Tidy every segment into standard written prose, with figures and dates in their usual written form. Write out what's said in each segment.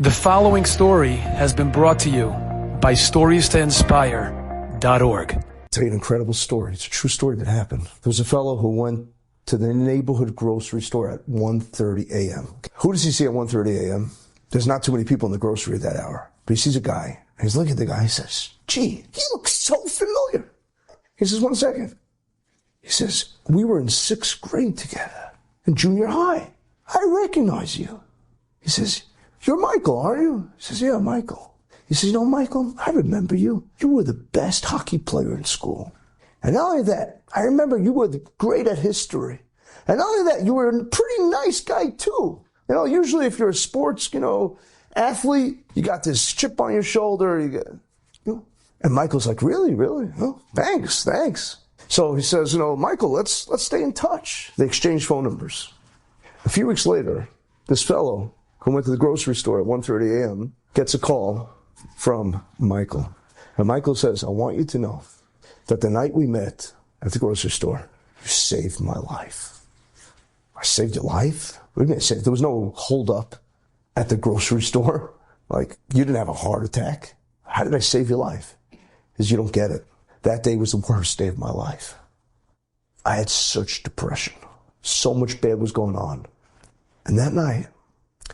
The following story has been brought to you by StoriesToInspire.org. I'll tell you an incredible story. It's a true story that happened. There was a fellow who went to the neighborhood grocery store at 1:30 a.m. Who does he see at 1:30 a.m.? There's not too many people in the grocery at that hour. But he sees a guy, and he's looking at the guy, he says, gee, he looks so familiar. He says, 1 second. He says, we were in 6th grade together in junior high. I recognize you. He says, you're Michael, aren't you? He says, yeah, Michael. He says, you know, Michael, I remember you. You were the best hockey player in school. And not only that, I remember you were great at history. And not only that, you were a pretty nice guy too. You know, usually if you're a sports, athlete, you got this chip on your shoulder. And Michael's like, really? Oh, thanks. So he says, Michael, let's stay in touch. They exchange phone numbers. A few weeks later, this fellow who went to the grocery store at 1:30 a.m. gets a call from Michael. And Michael says, I want you to know that the night we met at the grocery store, you saved my life. I saved your life? What do you mean? There was no hold up at the grocery store? Like, you didn't have a heart attack? How did I save your life? Because you don't get it. That day was the worst day of my life. I had such depression. So much bad was going on. And that night,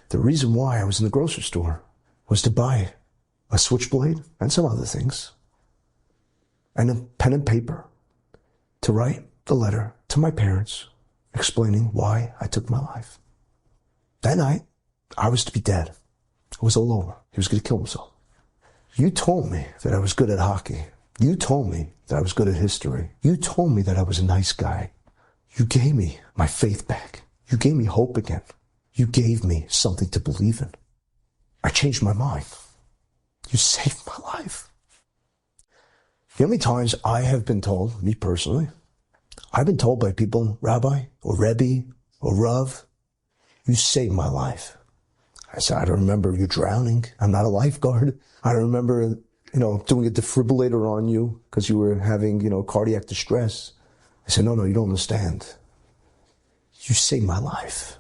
the reason why I was in the grocery store was to buy a switchblade and some other things and a pen and paper to write the letter to my parents explaining why I took my life. That night, I was to be dead. It was all over. He was going to kill himself. You told me that I was good at hockey. You told me that I was good at history. You told me that I was a nice guy. You gave me my faith back. You gave me hope again. You gave me something to believe in. I changed my mind. You saved my life. You know how many times I have been told, me personally, I've been told by people, Rabbi or Rebbe or Rav, you saved my life. I said, I don't remember you drowning. I'm not a lifeguard. I don't remember, doing a defibrillator on you because you were having, cardiac distress. I said, no, you don't understand. You saved my life.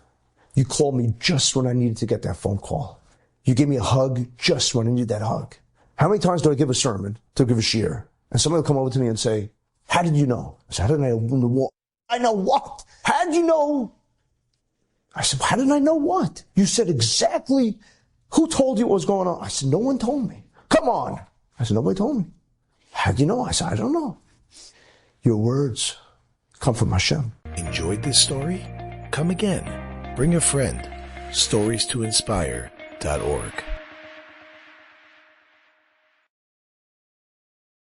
You called me just when I needed to get that phone call. You gave me a hug just when I needed that hug. How many times do I give a sermon, to give a shiur, and somebody will come over to me and say, how did you know? I said, how did I know what? I know what? How did you know? I said, how did I know what? You said exactly who told you what was going on. I said, no one told me. Come on. I said, nobody told me. How did you know? I said, I don't know. Your words come from Hashem. Enjoyed this story? Come again. Bring a friend. StoriesToInspire.org